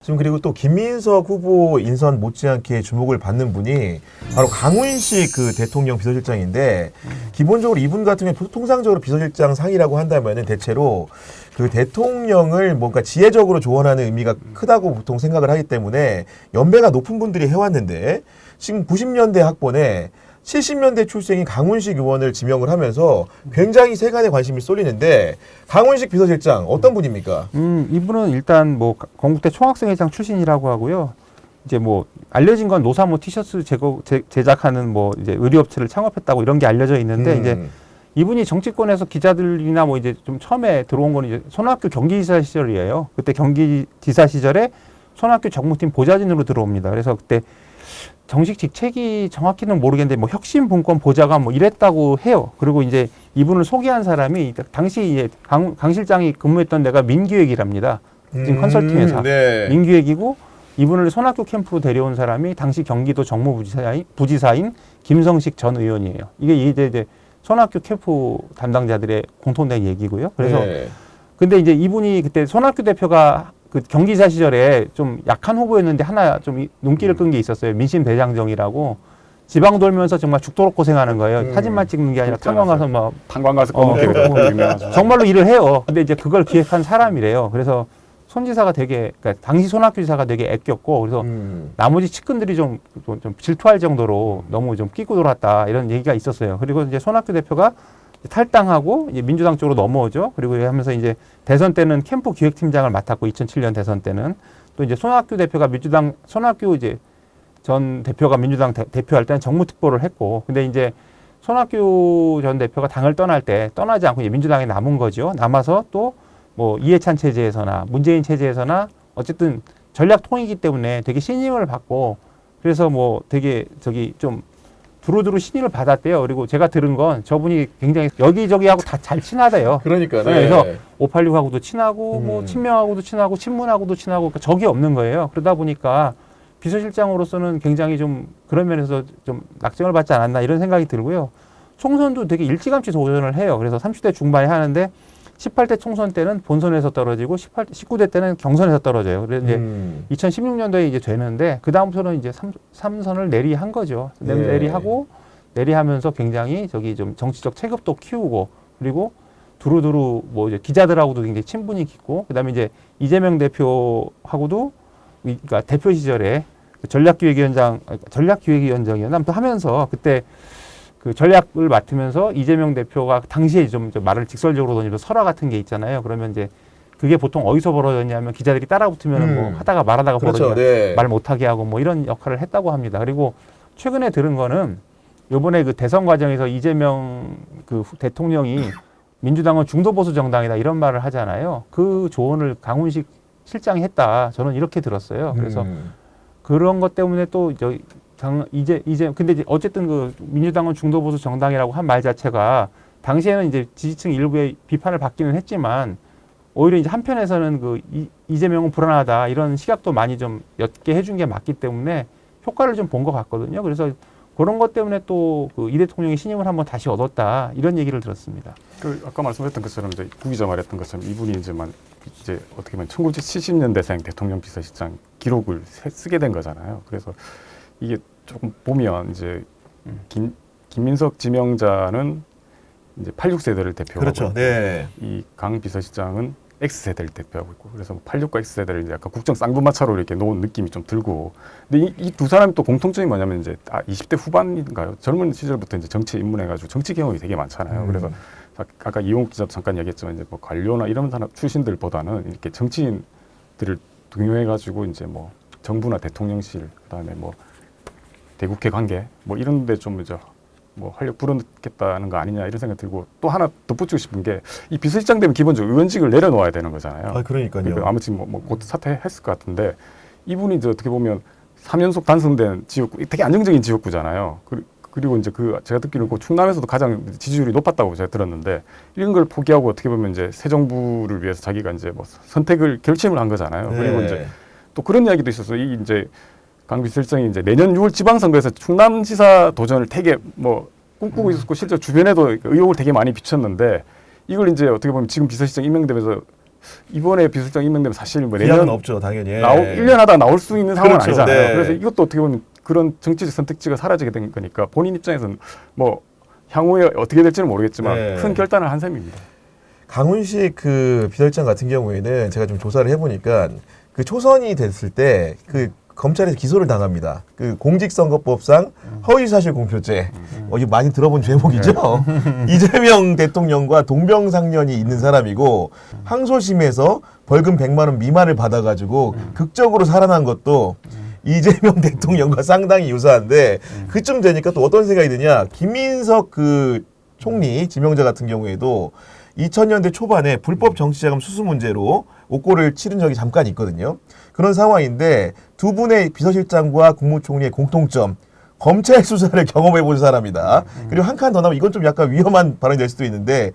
지금 그리고 또 김민석 후보 인선 못지않게 주목을 받는 분이 바로 강훈식 그 대통령 비서실장인데 기본적으로 이분 같은 경우는 통상적으로 비서실장 상이라고 한다면은 대체로 그 대통령을 뭔가 지혜적으로 조언하는 의미가 크다고 보통 생각을 하기 때문에 연배가 높은 분들이 해왔는데 지금 90년대 학번에 70년대 출생인 강훈식 의원을 지명을 하면서 굉장히 세간의 관심이 쏠리는데 강훈식 비서실장 어떤 분입니까? 이분은 일단 뭐 건국대 총학생회장 출신이라고 하고요. 이제 뭐 알려진 건 노사모 티셔츠 제작하는 뭐 이제 의류업체를 창업했다고 이런 게 알려져 있는데 이제 이분이 정치권에서 기자들이나 뭐 이제 좀 처음에 들어온 건 이제 손학규 경기지사 시절이에요. 그때 경기지사 시절에 손학규 정무팀 보좌진으로 들어옵니다. 그래서 그때 정식 직책이 정확히는 모르겠는데 뭐 혁신분권 보좌관 뭐 이랬다고 해요. 그리고 이제 이분을 소개한 사람이 당시 이제 강 실장이 근무했던 데가 민기획이랍니다. 지금 컨설팅 회사 네. 민기획이고 이분을 손학규 캠프로 데려온 사람이 당시 경기도 정무부지사인 김성식 전 의원이에요. 이게 이제 손학규 캠프 담당자들의 공통된 얘기고요. 그래서 네. 근데 이제 이분이 그때 손학규 대표가 그 경기지사 시절에 좀 약한 후보였는데 하나 좀 눈길을 끈 게 있었어요. 민심 대장정이라고 지방 돌면서 정말 죽도록 고생하는 거예요. 사진만 찍는 게 아니라 탄광 가서 막 탄광 가서 검은색으로 유명하죠. 정말로 일을 해요. 근데 이제 그걸 기획한 사람이래요. 그래서 손 지사가 되게 그러니까 당시 손학규 지사가 되게 아꼈고 그래서 나머지 측근들이 좀 질투할 정도로 너무 좀 끼고 돌았다 이런 얘기가 있었어요. 그리고 이제 손학규 대표가 탈당하고 이제 민주당 쪽으로 넘어오죠. 그리고 하면서 이제 대선 때는 캠프 기획팀장을 맡았고 2007년 대선 때는 또 이제 손학규 대표가 손학규 이제 전 대표가 민주당 대표할 때는 정무특보를 했고 근데 이제 손학규 전 대표가 당을 떠날 때 떠나지 않고 이제 민주당에 남은 거죠. 남아서 또 뭐 이해찬 체제에서나 문재인 체제에서나 어쨌든 전략 통이기 때문에 되게 신임을 받고 그래서 뭐 되게 좀 두루두루 신임을 받았대요. 그리고 제가 들은 건 저분이 굉장히 여기저기하고 다 잘 친하대요. 그러니까 네. 그래서 586하고도 친하고 뭐 친명하고도 친하고 친문하고도 친하고 그러니까 적이 없는 거예요. 그러다 보니까 비서실장으로서는 굉장히 좀 그런 면에서 좀 낙점을 받지 않았나 이런 생각이 들고요. 총선도 되게 일찌감치 도전을 해요. 그래서 30대 중반에 하는데 18대 총선 때는 본선에서 떨어지고 19대 때는 경선에서 떨어져요. 그래서 이제 2016년도에 이제 되는데 그 다음부터는 이제 3선을 내리한 거죠. 예. 내리하면서 굉장히 좀 정치적 체급도 키우고 그리고 두루두루 뭐 이제 기자들하고도 굉장히 친분이 깊고 그다음에 이제 이재명 대표하고도 그러니까 대표 시절에 전략기획위원장이었나 아무튼 하면서 그때 그 전략을 맡으면서 이재명 대표가 당시에 좀 말을 직설적으로 던지면서 설화 같은 게 있잖아요. 그러면 이제 그게 보통 어디서 벌어졌냐면 기자들이 따라붙으면 뭐 하다가 말하다가 그렇죠. 벌어지면 네. 말 못하게 하고 뭐 이런 역할을 했다고 합니다. 그리고 최근에 들은 거는 이번에 그 대선 과정에서 이재명 그 대통령이 민주당은 중도보수 정당이다 이런 말을 하잖아요. 그 조언을 강훈식 실장이 했다. 저는 이렇게 들었어요. 그래서 그런 것 때문에 또 근데 이제 어쨌든 그 민주당은 중도보수 정당이라고 한 말 자체가 당시에는 이제 지지층 일부의 비판을 받기는 했지만 오히려 이제 한편에서는 그 이재명은 불안하다 이런 시각도 많이 좀 엿게 해준 게 맞기 때문에 효과를 좀 본 것 같거든요. 그래서 그런 것 때문에 또 그 이 대통령이 신임을 한번 다시 얻었다 이런 얘기를 들었습니다. 그 아까 말씀하셨던 것처럼 이제 구기자 말했던 것처럼 이분이 이제 어떻게 보면 1970년대생 대통령 비서실장 기록을 쓰게 된 거잖아요. 그래서 이게 조금 보면 이제 김민석 지명자는 이제 86세대를 대표하고 그렇죠. 네. 이 강 비서실장은 X세대를 대표하고 있고 그래서 86과 X세대를 이제 약간 국정 쌍두마차로 이렇게 놓은 느낌이 좀 들고 근데 이 두 사람이 또 공통점이 뭐냐면 이제 20대 후반인가요? 젊은 시절부터 이제 정치에 입문해가지고 정치 경험이 되게 많잖아요. 그래서 아까 이용욱 기자도 잠깐 얘기했지만 이제 뭐 관료나 이런 사람 출신들보다는 이렇게 정치인들을 등용해가지고 이제 뭐 정부나 대통령실 그다음에 뭐 대국회 관계 뭐 이런데 좀 이제 뭐 활력 불어넣겠다는 거 아니냐 이런 생각 들고 또 하나 덧붙이고 싶은 게 이 비서실장 되면 기본적으로 의원직을 내려놓아야 되는 거잖아요. 아, 그러니까요. 그러니까 아무튼 뭐 곧 사퇴했을 것 같은데 이분이 이제 어떻게 보면 3연속 당선된 지역구 되게 안정적인 지역구잖아요. 그리고 이제 제가 듣기로는 그 충남에서도 가장 지지율이 높았다고 제가 들었는데 이런 걸 포기하고 어떻게 보면 이제 새 정부를 위해서 자기가 이제 뭐 결심을 한 거잖아요. 네. 그리고 이제 또 그런 이야기도 있었어요. 이 이제 강 비서실장이 이제 내년 6월 지방선거에서 충남지사 도전을 되게 뭐 꿈꾸고 있었고 실제 주변에도 의혹을 되게 많이 비쳤는데 이걸 이제 어떻게 보면 지금 비서실장 임명되면서 이번에 비서실장 임명되면 사실 뭐 기약은 내년 없죠, 당연히. 1년 하다 나올 수 있는 상황은 그렇죠, 아니잖아요. 네. 그래서 이것도 어떻게 보면 그런 정치적 선택지가 사라지게 된 거니까 본인 입장에서는 뭐 향후에 어떻게 될지는 모르겠지만 네. 큰 결단을 한 셈입니다. 강훈식 그 비서실장 같은 경우에는 제가 좀 조사를 해보니까 그 초선이 됐을 때 그 검찰에서 기소를 당합니다. 그 공직선거법상 허위사실 공표죄. 이거 많이 들어본 제목이죠. 이재명 대통령과 동병상련이 있는 사람이고 항소심에서 벌금 100만 원 미만을 받아가지고 극적으로 살아난 것도 이재명 대통령과 상당히 유사한데 그쯤 되니까 또 어떤 생각이 드냐. 김민석 그 총리 지명자 같은 경우에도 2000년대 초반에 불법 정치자금 수수 문제로 옥고를 치른 적이 잠깐 있거든요. 그런 상황인데 두 분의 비서실장과 국무총리의 공통점, 검찰 수사를 경험해 본 사람이다. 그리고 한 칸 더 나면 이건 좀 약간 위험한 발언이 될 수도 있는데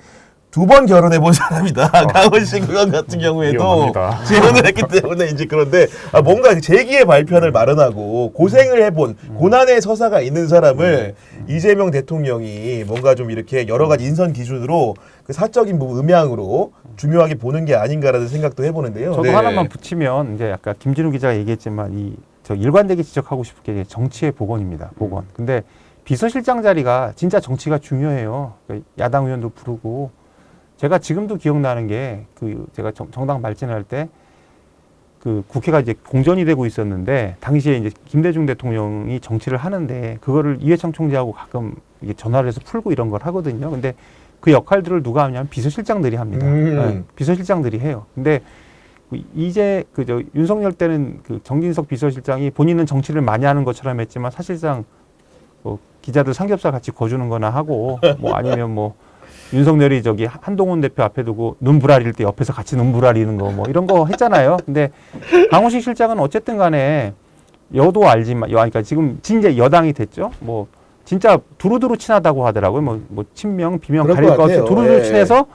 두 번 결혼해 본 사람이다. 강훈식 의원 같은 경우에도 위험합니다. 재혼을 했기 때문에 이제 그런데 뭔가 재기의 발편을 마련하고 고생을 해본 고난의 서사가 있는 사람을 이재명 대통령이 뭔가 좀 이렇게 여러 가지 인선 기준으로 그 사적인 부분 음향으로 중요하게 보는 게 아닌가라는 생각도 해보는데요. 저도 네. 하나만 붙이면 이제 아까 김진우 기자가 얘기했지만 저 일관되게 지적하고 싶은 게 정치의 복원입니다. 복원. 근데 비서실장 자리가 진짜 정치가 중요해요. 그러니까 야당 의원도 부르고 제가 지금도 기억나는 게 제가 정당 발진할 때 그 국회가 이제 공전이 되고 있었는데 당시에 이제 김대중 대통령이 정치를 하는데 그거를 이회창 총재하고 가끔 이게 전화를 해서 풀고 이런 걸 하거든요. 근데 그 역할들을 누가 하냐면 비서실장들이 합니다. 네, 비서실장들이 해요. 근데 이제 윤석열 때는 그 정진석 비서실장이 본인은 정치를 많이 하는 것처럼 했지만 사실상 기자들 삼겹살 같이 거주는 거나 하고 아니면 윤석열이 한동훈 대표 앞에 두고 눈 부라릴 때 옆에서 같이 눈 부라리는 거 이런 거 했잖아요. 근데 강훈식 실장은 어쨌든 간에 여도 알지만 그러니까 지금 진짜 여당이 됐죠. 진짜 두루두루 친하다고 하더라고요. 친명, 비명 가릴 것 없이 두루두루 친해서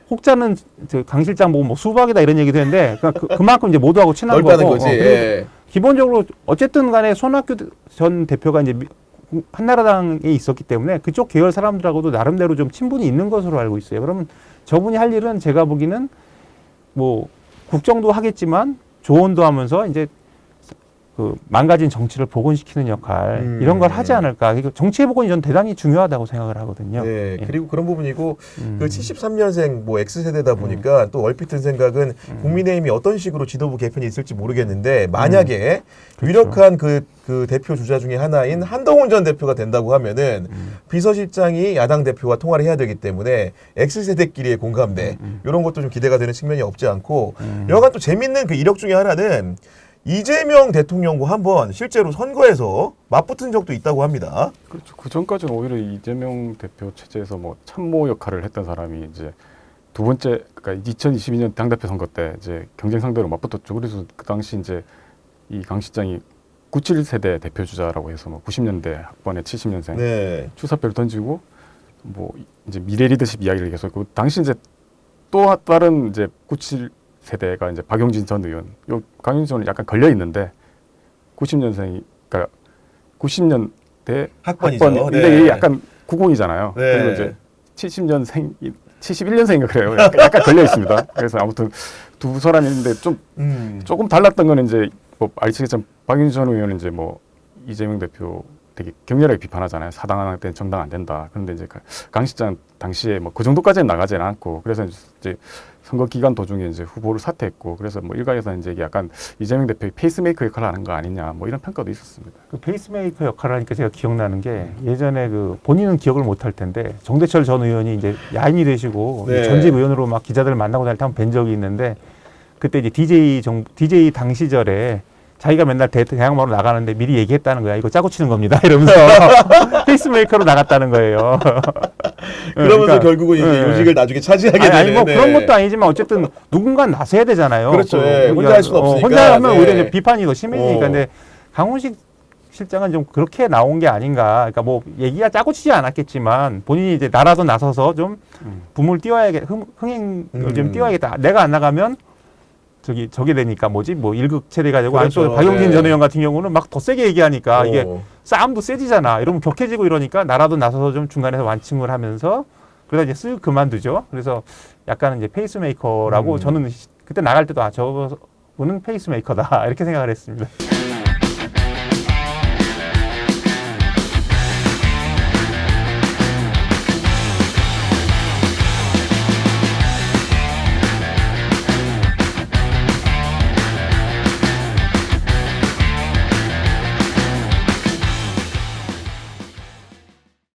혹자는 강 실장 보고 수박이다 이런 얘기도 했는데 그만큼 이제 모두하고 친한 거고. 거지. 예. 기본적으로 어쨌든 간에 손학규 전 대표가 이제 한나라당에 있었기 때문에 그쪽 계열 사람들하고도 나름대로 좀 친분이 있는 것으로 알고 있어요. 그러면 저분이 할 일은 제가 보기에는 국정도 하겠지만 조언도 하면서 이제 그 망가진 정치를 복원시키는 역할 이런 걸 하지 않을까. 정치의 복원이 저는 대단히 중요하다고 생각을 하거든요. 네, 예. 그리고 그런 부분이고 그 73년생 X세대다 보니까 또 얼핏 든 생각은 국민의힘이 어떤 식으로 지도부 개편이 있을지 모르겠는데 만약에 유력한 그 대표 주자 중에 하나인 한동훈 전 대표가 된다고 하면은 비서실장이 야당 대표와 통화를 해야 되기 때문에 X세대끼리의 공감대 이런 것도 좀 기대가 되는 측면이 없지 않고 여간 또 재밌는 그 이력 중에 하나는 이재명 대통령과 한번 실제로 선거에서 맞붙은 적도 있다고 합니다. 그렇죠. 그 전까지는 오히려 이재명 대표 체제에서 참모 역할을 했던 사람이 이제 두 번째, 그러니까 2022년 당대표 선거 때 이제 경쟁 상대로 맞붙었죠. 그래서 그 당시 이제 이 강 실장이 97세대 대표 주자라고 해서 90년대 학번에 70년생 네. 출사표를 던지고 이제 미래 리더십 이야기를 계속했고 당시 이제 또 다른 이제 97세대가 이제 박용진 전 의원, 강용진 전은 약간 걸려 있는데 90년생이 그러니까 90년대 학번이죠. 근데 네. 이게 약간 90이잖아요. 네. 그리고 이제 70년생 71년생인가 그래요. 약간 걸려 있습니다. 그래서 아무튼 두 사람이 있는데 조금 달랐던 거는 이제 아시겠지만 박용진 전 의원은 이제 이재명 대표 되게 격렬하게 비판하잖아요. 사당 안 할 때는 정당 안 된다. 그런데 이제 강 실장 당시에 그 정도까지는 나가지는 않고 그래서 이제 선거 기간 도중에 이제 후보를 사퇴했고 그래서 일각에서는 이제 약간 이재명 대표의 페이스메이커 역할을 하는 거 아니냐 이런 평가도 있었습니다. 그 페이스메이커 역할을 하니까 제가 기억나는 게 예전에 본인은 기억을 못 할 텐데 정대철 전 의원이 이제 야인이 되시고 네. 전직 의원으로 막 기자들 만나고 다닐 때 한번 뵌 적이 있는데 그때 이제 DJ 당 시절에 자기가 맨날 대항마로 나가는데 미리 얘기했다는 거야. 이거 짜고 치는 겁니다. 이러면서 페이스메이커로 나갔다는 거예요. 그러면서 그러니까, 결국은 이제 요직을 나중에 차지하게 되는. 아니 그런 것도 아니지만 어쨌든 누군가 나서야 되잖아요. 그렇죠. 예. 혼자 할 수는 없으니까. 혼자 하면 네. 오히려 이제 비판이 더 심해지니까. 근데 강훈식 실장은 좀 그렇게 나온 게 아닌가. 그러니까 얘기가 짜고 치지 않았겠지만 본인이 이제 나라도 나서서 좀 붐을 띄워야겠, 흥행을 좀 띄워야겠다. 내가 안 나가면 저게 되니까 일극 체대가 되고 그렇죠. 아니 또 박용진 네. 전 의원 같은 경우는 막 더 세게 얘기하니까 이게 싸움도 세지잖아. 이러면 격해지고 이러니까 나라도 나서서 좀 중간에서 완충을 하면서 그러다 이제 쓱 그만두죠. 그래서 약간은 이제 페이스메이커라고 저는 그때 나갈 때도 아 저분은 페이스메이커다 이렇게 생각을 했습니다.